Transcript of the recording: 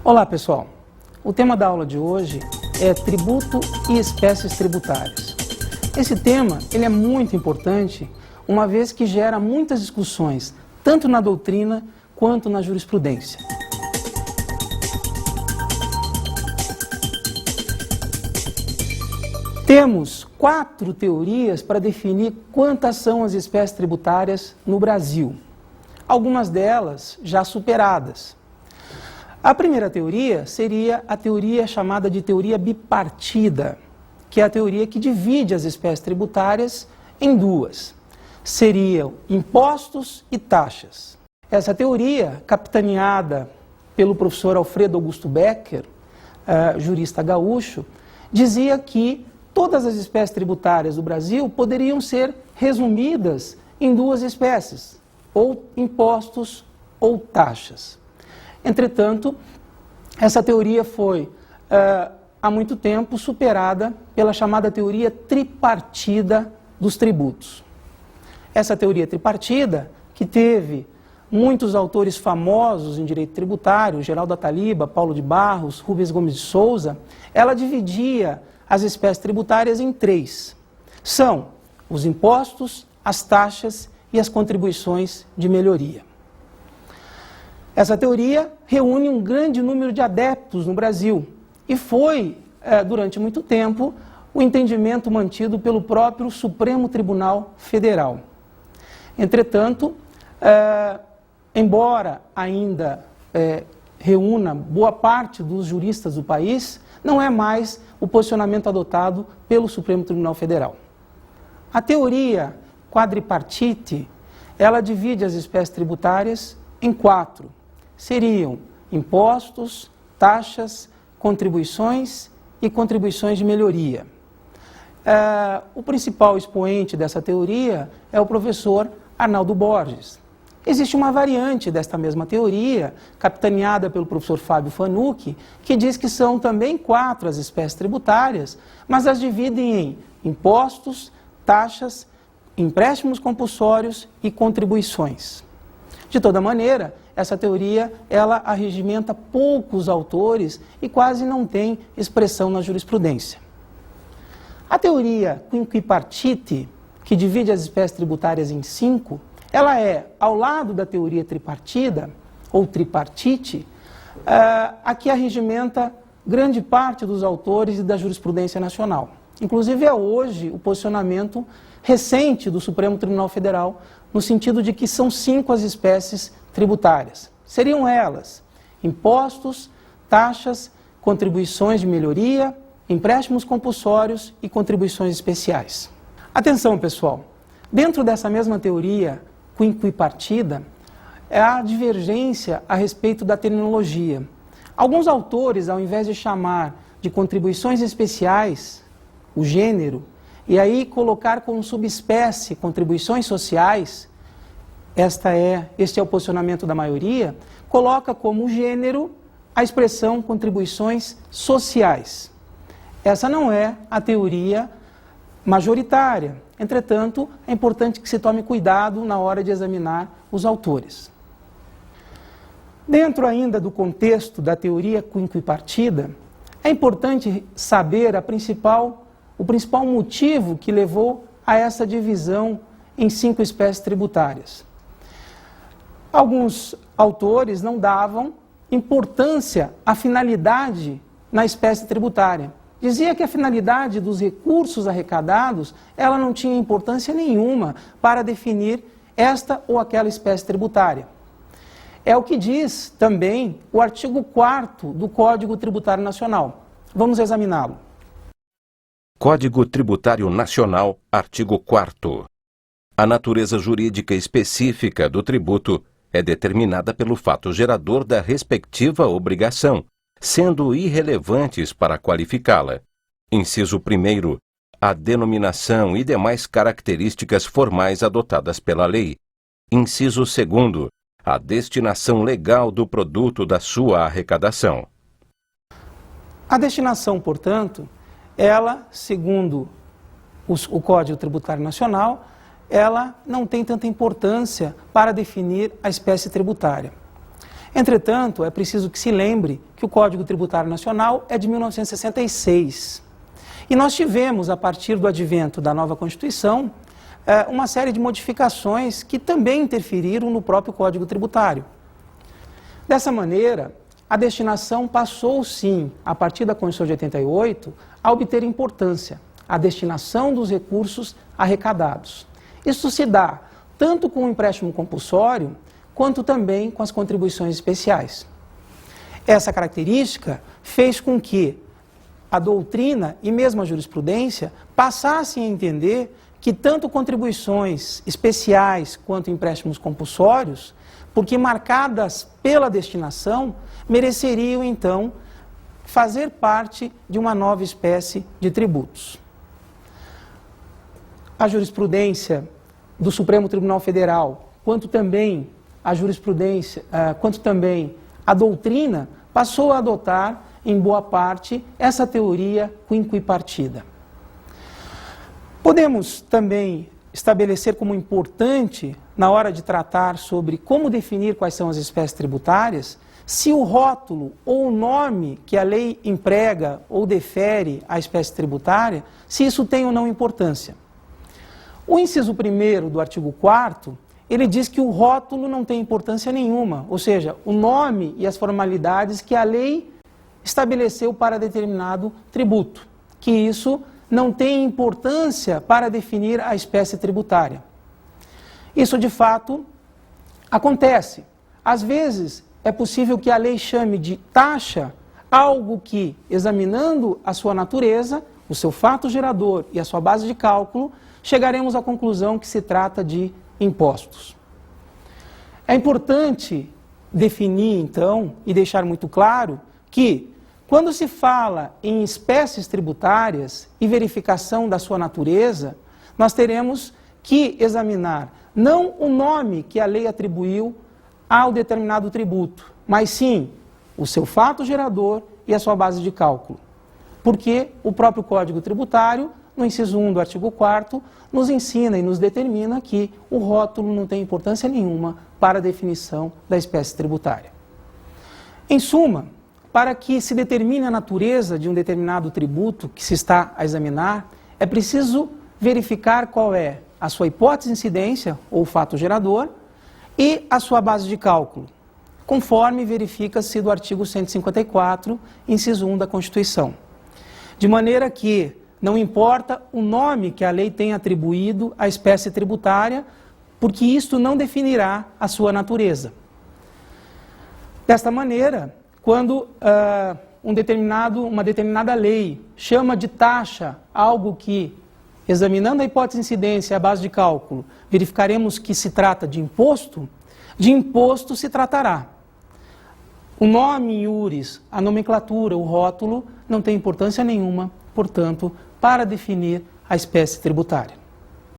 Olá pessoal, o tema da aula de hoje é tributo e espécies tributárias. Esse tema ele é muito importante, uma vez que gera muitas discussões, tanto na doutrina quanto na jurisprudência. Temos 4 teorias para definir quantas são as espécies tributárias no Brasil. Algumas delas já superadas. A primeira teoria seria a teoria chamada de teoria bipartida, que é a teoria que divide as espécies tributárias em duas. Seriam impostos e taxas. Essa teoria, capitaneada pelo professor Alfredo Augusto Becker, jurista gaúcho, dizia que todas as espécies tributárias do Brasil poderiam ser resumidas em duas espécies, ou impostos ou taxas. Entretanto, essa teoria foi, há muito tempo, superada pela chamada teoria tripartida dos tributos. Essa teoria tripartida, que teve muitos autores famosos em direito tributário, Geraldo Ataliba, Paulo de Barros, Rubens Gomes de Souza, ela dividia as espécies tributárias em 3. São os impostos, as taxas e as contribuições de melhoria. Essa teoria reúne um grande número de adeptos no Brasil e foi, durante muito tempo, o entendimento mantido pelo próprio Supremo Tribunal Federal. Entretanto, embora ainda reúna boa parte dos juristas do país, não é mais o posicionamento adotado pelo Supremo Tribunal Federal. A teoria quadripartite, ela divide as espécies tributárias em 4. Seriam impostos, taxas, contribuições e contribuições de melhoria. O principal expoente dessa teoria é o professor Arnaldo Borges. Existe uma variante desta mesma teoria, capitaneada pelo professor Fábio Fanucchi, que diz que são também 4 as espécies tributárias, mas as dividem em impostos, taxas, empréstimos compulsórios e contribuições. De toda maneira, essa teoria ela arregimenta poucos autores e quase não tem expressão na jurisprudência. A teoria quinquipartite, que divide as espécies tributárias em 5, ela é, ao lado da teoria tripartida, ou tripartite, a que arregimenta grande parte dos autores e da jurisprudência nacional. Inclusive é hoje o posicionamento recente do Supremo Tribunal Federal, no sentido de que são 5 as espécies tributárias. Seriam elas impostos, taxas, contribuições de melhoria, empréstimos compulsórios e contribuições especiais. Atenção, pessoal! Dentro dessa mesma teoria quinquipartida, há divergência a respeito da terminologia. Alguns autores, ao invés de chamar de contribuições especiais o gênero, e aí colocar como subespécie contribuições sociais, este é o posicionamento da maioria, coloca como gênero a expressão contribuições sociais. Essa não é a teoria majoritária. Entretanto, é importante que se tome cuidado na hora de examinar os autores. Dentro ainda do contexto da teoria quinquipartida, é importante saber o principal motivo que levou a essa divisão em 5 espécies tributárias. Alguns autores não davam importância à finalidade na espécie tributária. Dizia que a finalidade dos recursos arrecadados, ela não tinha importância nenhuma para definir esta ou aquela espécie tributária. É o que diz também o artigo 4º do Código Tributário Nacional. Vamos examiná-lo. Código Tributário Nacional, artigo 4º. A natureza jurídica específica do tributo é determinada pelo fato gerador da respectiva obrigação, sendo irrelevantes para qualificá-la. Inciso 1º. A denominação e demais características formais adotadas pela lei. Inciso 2º. A destinação legal do produto da sua arrecadação. A destinação, portanto, ela, segundo o Código Tributário Nacional, ela não tem tanta importância para definir a espécie tributária. Entretanto, é preciso que se lembre que o Código Tributário Nacional é de 1966. E nós tivemos, a partir do advento da nova Constituição, uma série de modificações que também interferiram no próprio Código Tributário. Dessa maneira, a destinação passou, sim, a partir da Constituição de 88, a obter importância, a destinação dos recursos arrecadados. Isso se dá tanto com o empréstimo compulsório, quanto também com as contribuições especiais. Essa característica fez com que a doutrina e mesmo a jurisprudência passassem a entender que tanto contribuições especiais quanto empréstimos compulsórios, porque marcadas pela destinação, mereceriam então fazer parte de uma nova espécie de tributos. A jurisprudência do Supremo Tribunal Federal, quanto também a jurisprudência, quanto também a doutrina, passou a adotar, em boa parte, essa teoria quinquipartida. Podemos também estabelecer como importante, na hora de tratar sobre como definir quais são as espécies tributárias, se o rótulo ou o nome que a lei emprega ou defere à espécie tributária, se isso tem ou não importância. O inciso 1º do artigo 4º, ele diz que o rótulo não tem importância nenhuma, ou seja, o nome e as formalidades que a lei estabeleceu para determinado tributo, que isso não tem importância para definir a espécie tributária. Isso, de fato, acontece. Às vezes, é possível que a lei chame de taxa algo que, examinando a sua natureza, o seu fato gerador e a sua base de cálculo, chegaremos à conclusão que se trata de impostos. É importante definir, então, e deixar muito claro que, quando se fala em espécies tributárias e verificação da sua natureza, nós teremos que examinar não o nome que a lei atribuiu ao determinado tributo, mas sim o seu fato gerador e a sua base de cálculo. Porque o próprio Código Tributário, no inciso 1 do artigo 4º, nos ensina e nos determina que o rótulo não tem importância nenhuma para a definição da espécie tributária. Em suma, para que se determine a natureza de um determinado tributo que se está a examinar, é preciso verificar qual é a sua hipótese de incidência, ou fato gerador, e a sua base de cálculo, conforme verifica-se do artigo 154, inciso 1 da Constituição. De maneira que não importa o nome que a lei tenha atribuído à espécie tributária, porque isto não definirá a sua natureza. Desta maneira, quando uma determinada lei chama de taxa algo que, examinando a hipótese de incidência e a base de cálculo, verificaremos que se trata de imposto se tratará. O nome iuris, a nomenclatura, o rótulo, não tem importância nenhuma, portanto, para definir a espécie tributária.